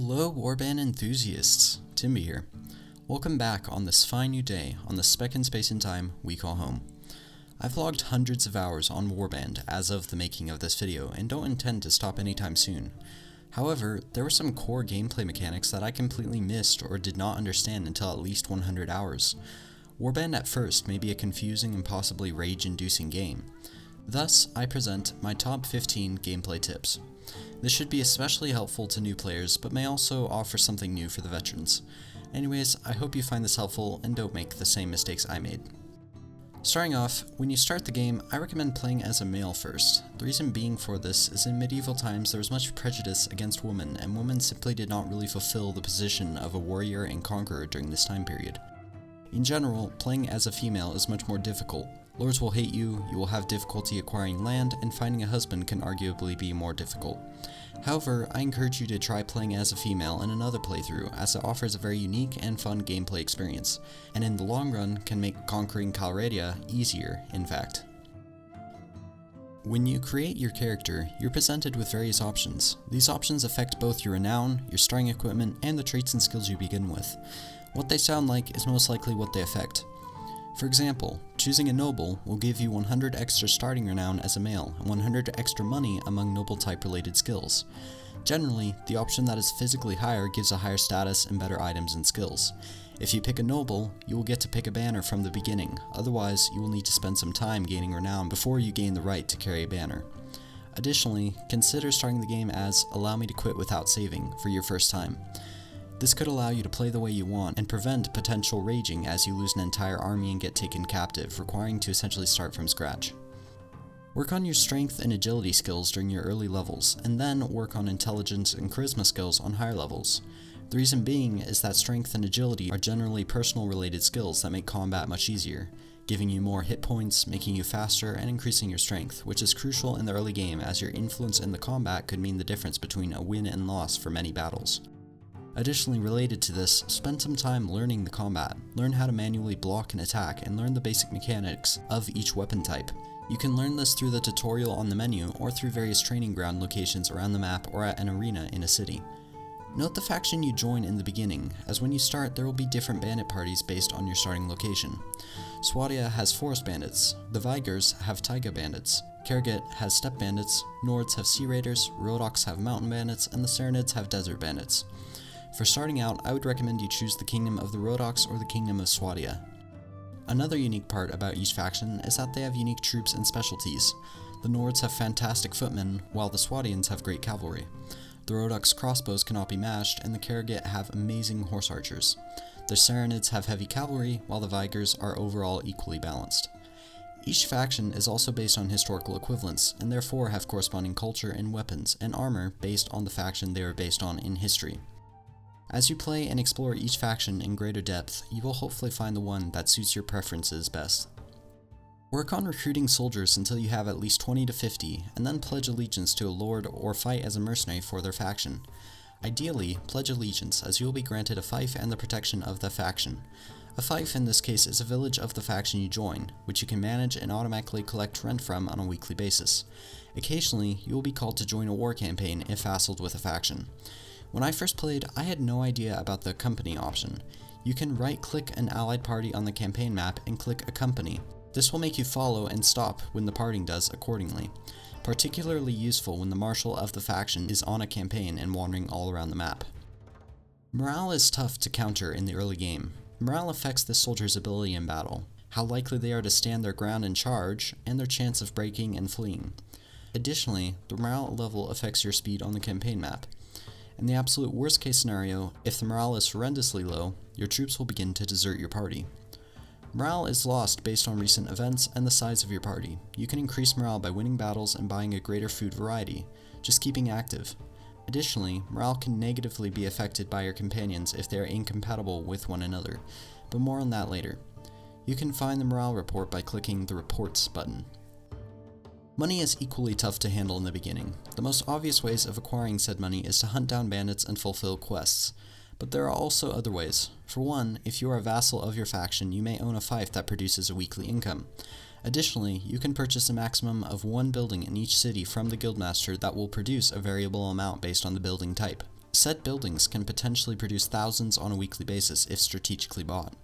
Hello Warband enthusiasts, Timby here. Welcome back on this fine new day on the spec in space and time we call home. I've logged hundreds of hours on Warband as of the making of this video and don't intend to stop anytime soon. However, there were some core gameplay mechanics that I completely missed or did not understand until at least 100 hours. Warband at first may be a confusing and possibly rage-inducing game. Thus, I present my top 15 gameplay tips. This should be especially helpful to new players, but may also offer something new for the veterans. Anyways, I hope you find this helpful and don't make the same mistakes I made. Starting off, when you start the game, I recommend playing as a male first. The reason being for this is in medieval times there was much prejudice against women, and women simply did not really fulfill the position of a warrior and conqueror during this time period. In general, playing as a female is much more difficult. Lords will hate you, you will have difficulty acquiring land, and finding a husband can arguably be more difficult. However, I encourage you to try playing as a female in another playthrough, as it offers a very unique and fun gameplay experience, and in the long run can make conquering Calradia easier, in fact. When you create your character, you're presented with various options. These options affect both your renown, your starting equipment, and the traits and skills you begin with. What they sound like is most likely what they affect. For example, choosing a noble will give you 100 extra starting renown as a male, and 100 extra money among noble type related skills. Generally, the option that is physically higher gives a higher status and better items and skills. If you pick a noble, you will get to pick a banner from the beginning, otherwise you will need to spend some time gaining renown before you gain the right to carry a banner. Additionally, consider starting the game as allow me to quit without saving for your first time. This could allow you to play the way you want and prevent potential raging as you lose an entire army and get taken captive, requiring to essentially start from scratch. Work on your strength and agility skills during your early levels, and then work on intelligence and charisma skills on higher levels. The reason being is that strength and agility are generally personal related skills that make combat much easier, giving you more hit points, making you faster, and increasing your strength, which is crucial in the early game as your influence in the combat could mean the difference between a win and loss for many battles. Additionally, related to this, spend some time learning the combat. Learn how to manually block and attack, and learn the basic mechanics of each weapon type. You can learn this through the tutorial on the menu, or through various training ground locations around the map or at an arena in a city. Note the faction you join in the beginning, as when you start there will be different bandit parties based on your starting location. Swadia has forest bandits, the Vigors have taiga bandits, Karagit has steppe bandits, Nords have sea raiders, Rhodoks have mountain bandits, and the Saranids have desert bandits. For starting out, I would recommend you choose the Kingdom of the Rhodoks or the Kingdom of Swadia. Another unique part about each faction is that they have unique troops and specialties. The Nords have fantastic footmen, while the Swadians have great cavalry. The Rhodoks' crossbows cannot be matched, and the Karagit have amazing horse archers. The Saranids have heavy cavalry, while the Vigors are overall equally balanced. Each faction is also based on historical equivalents, and therefore have corresponding culture and weapons and armor based on the faction they are based on in history. As you play and explore each faction in greater depth, you will hopefully find the one that suits your preferences best. Work on recruiting soldiers until you have at least 20 to 50, and then pledge allegiance to a lord or fight as a mercenary for their faction. Ideally, pledge allegiance, as you will be granted a fief and the protection of the faction. A fief in this case is a village of the faction you join, which you can manage and automatically collect rent from on a weekly basis. Occasionally, you will be called to join a war campaign if vassaled with a faction. When I first played, I had no idea about the accompany option. You can right-click an allied party on the campaign map and click accompany. This will make you follow and stop when the party does accordingly. Particularly useful when the marshal of the faction is on a campaign and wandering all around the map. Morale is tough to counter in the early game. Morale affects the soldier's ability in battle, how likely they are to stand their ground and charge, and their chance of breaking and fleeing. Additionally, the morale level affects your speed on the campaign map. In the absolute worst case scenario, if the morale is horrendously low, your troops will begin to desert your party. Morale is lost based on recent events and the size of your party. You can increase morale by winning battles and buying a greater food variety, just keeping active. Additionally, morale can negatively be affected by your companions if they are incompatible with one another, but more on that later. You can find the morale report by clicking the Reports button. Money is equally tough to handle in the beginning. The most obvious ways of acquiring said money is to hunt down bandits and fulfill quests. But there are also other ways. For one, if you are a vassal of your faction, you may own a fief that produces a weekly income. Additionally, you can purchase a maximum of one building in each city from the guildmaster that will produce a variable amount based on the building type. Said buildings can potentially produce thousands on a weekly basis if strategically bought.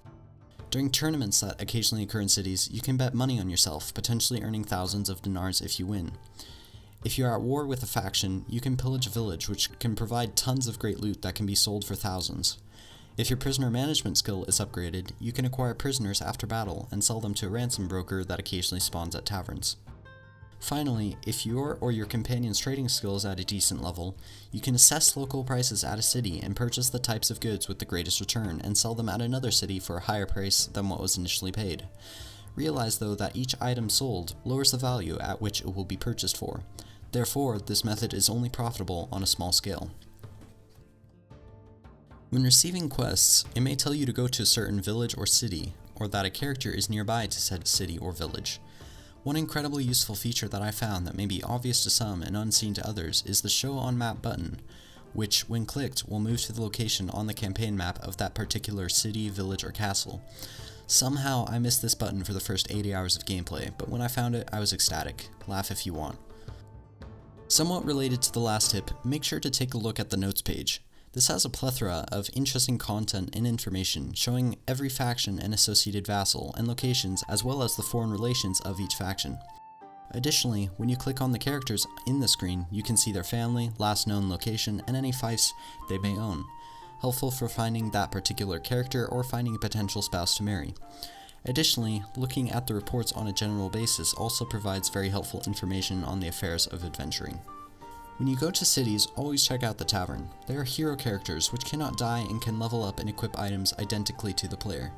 During tournaments that occasionally occur in cities, you can bet money on yourself, potentially earning thousands of dinars if you win. If you are at war with a faction, you can pillage a village, which can provide tons of great loot that can be sold for thousands. If your prisoner management skill is upgraded, you can acquire prisoners after battle and sell them to a ransom broker that occasionally spawns at taverns. Finally, if your or your companion's trading skill is at a decent level, you can assess local prices at a city and purchase the types of goods with the greatest return and sell them at another city for a higher price than what was initially paid. Realize though that each item sold lowers the value at which it will be purchased for. Therefore, this method is only profitable on a small scale. When receiving quests, it may tell you to go to a certain village or city, or that a character is nearby to said city or village. One incredibly useful feature that I found that may be obvious to some and unseen to others is the Show on Map button, which, when clicked, will move to the location on the campaign map of that particular city, village, or castle. Somehow I missed this button for the first 80 hours of gameplay, but when I found it, I was ecstatic. Laugh if you want. Somewhat related to the last tip, make sure to take a look at the notes page. This has a plethora of interesting content and information showing every faction and associated vassal and locations as well as the foreign relations of each faction. Additionally, when you click on the characters in the screen, you can see their family, last known location, and any fiefs they may own. Helpful for finding that particular character or finding a potential spouse to marry. Additionally, looking at the reports on a general basis also provides very helpful information on the affairs of adventuring. When you go to cities, always check out the tavern. They are hero characters which cannot die and can level up and equip items identically to the player.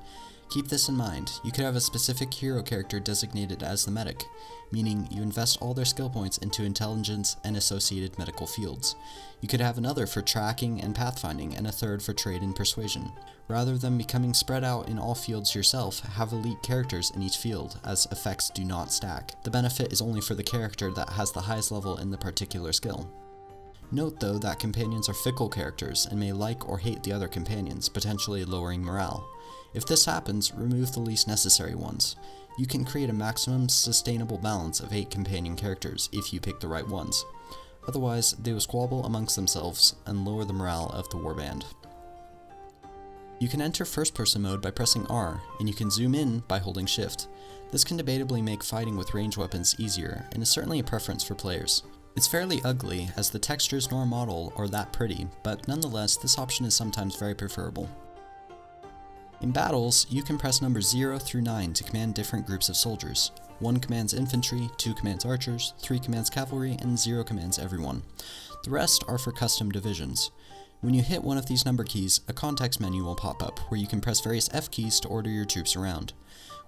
Keep this in mind. You could have a specific hero character designated as the medic, meaning you invest all their skill points into intelligence and associated medical fields. You could have another for tracking and pathfinding and a third for trade and persuasion. Rather than becoming spread out in all fields yourself, have elite characters in each field, as effects do not stack. The benefit is only for the character that has the highest level in the particular skill. Note though that companions are fickle characters and may like or hate the other companions, potentially lowering morale. If this happens, remove the least necessary ones. You can create a maximum sustainable balance of 8 companion characters if you pick the right ones. Otherwise, they will squabble amongst themselves and lower the morale of the warband. You can enter first-person mode by pressing R, and you can zoom in by holding shift. This can debatably make fighting with ranged weapons easier, and is certainly a preference for players. It's fairly ugly, as the textures nor model are that pretty, but nonetheless, this option is sometimes very preferable. In battles, you can press numbers 0 through 9 to command different groups of soldiers. 1 commands infantry, 2 commands archers, 3 commands cavalry, and 0 commands everyone. The rest are for custom divisions. When you hit one of these number keys, a context menu will pop up, where you can press various F keys to order your troops around.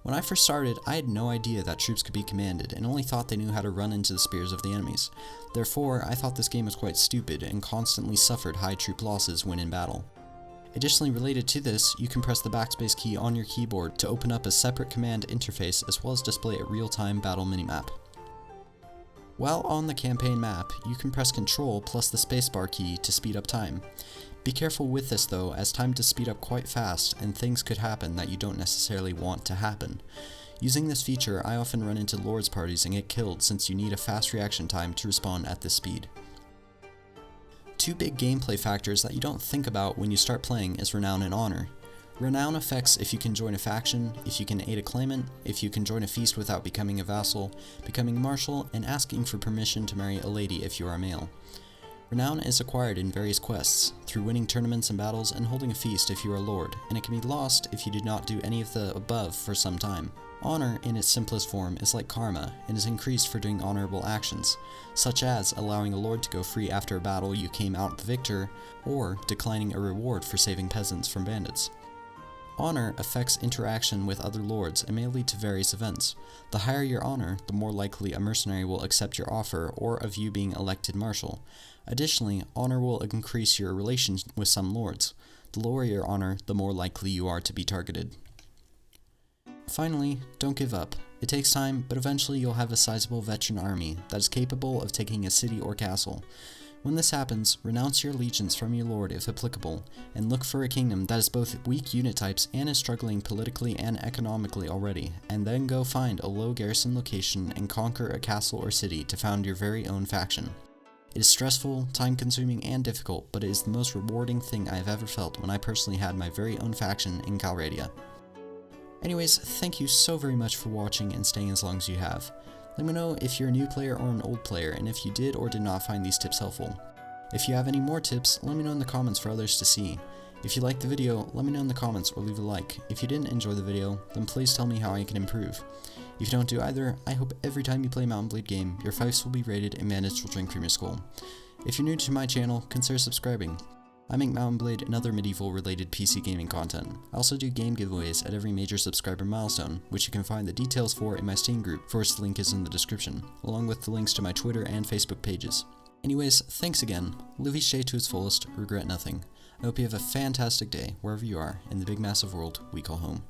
When I first started, I had no idea that troops could be commanded, and only thought they knew how to run into the spears of the enemies. Therefore, I thought this game was quite stupid, and constantly suffered high troop losses when in battle. Additionally related to this, you can press the backspace key on your keyboard to open up a separate command interface as well as display a real-time battle minimap. While on the campaign map, you can press Ctrl plus the spacebar key to speed up time. Be careful with this though, as time does speed up quite fast and things could happen that you don't necessarily want to happen. Using this feature, I often run into lords parties and get killed since you need a fast reaction time to respond at this speed. 2 big gameplay factors that you don't think about when you start playing is Renown and Honor. Renown affects if you can join a faction, if you can aid a claimant, if you can join a feast without becoming a vassal, becoming marshal, and asking for permission to marry a lady if you are male. Renown is acquired in various quests, through winning tournaments and battles and holding a feast if you are a lord, and it can be lost if you did not do any of the above for some time. Honor, in its simplest form, is like karma, and is increased for doing honorable actions, such as allowing a lord to go free after a battle you came out the victor, or declining a reward for saving peasants from bandits. Honor affects interaction with other lords and may lead to various events. The higher your honor, the more likely a mercenary will accept your offer or of you being elected marshal. Additionally, honor will increase your relations with some lords. The lower your honor, the more likely you are to be targeted. Finally, don't give up. It takes time, but eventually you'll have a sizable veteran army that is capable of taking a city or castle. When this happens, renounce your allegiance from your lord if applicable, and look for a kingdom that is both weak unit types and is struggling politically and economically already, and then go find a low garrison location and conquer a castle or city to found your very own faction. It is stressful, time-consuming, and difficult, but it is the most rewarding thing I have ever felt when I personally had my very own faction in Calradia. Anyways, thank you so very much for watching and staying as long as you have. Let me know if you're a new player or an old player, and if you did or did not find these tips helpful. If you have any more tips, let me know in the comments for others to see. If you liked the video, let me know in the comments or leave a like. If you didn't enjoy the video, then please tell me how I can improve. If you don't do either, I hope every time you play a Mount & Blade game, your fiefs will be raided and bandits will drink from your skull. If you're new to my channel, consider subscribing. I make Mount & Blade and other medieval related PC gaming content. I also do game giveaways at every major subscriber milestone, which you can find the details for in my Steam group, for which the link is in the description, along with the links to my Twitter and Facebook pages. Anyways, thanks again, live each day to its fullest, regret nothing. I hope you have a fantastic day, wherever you are, in the big massive world we call home.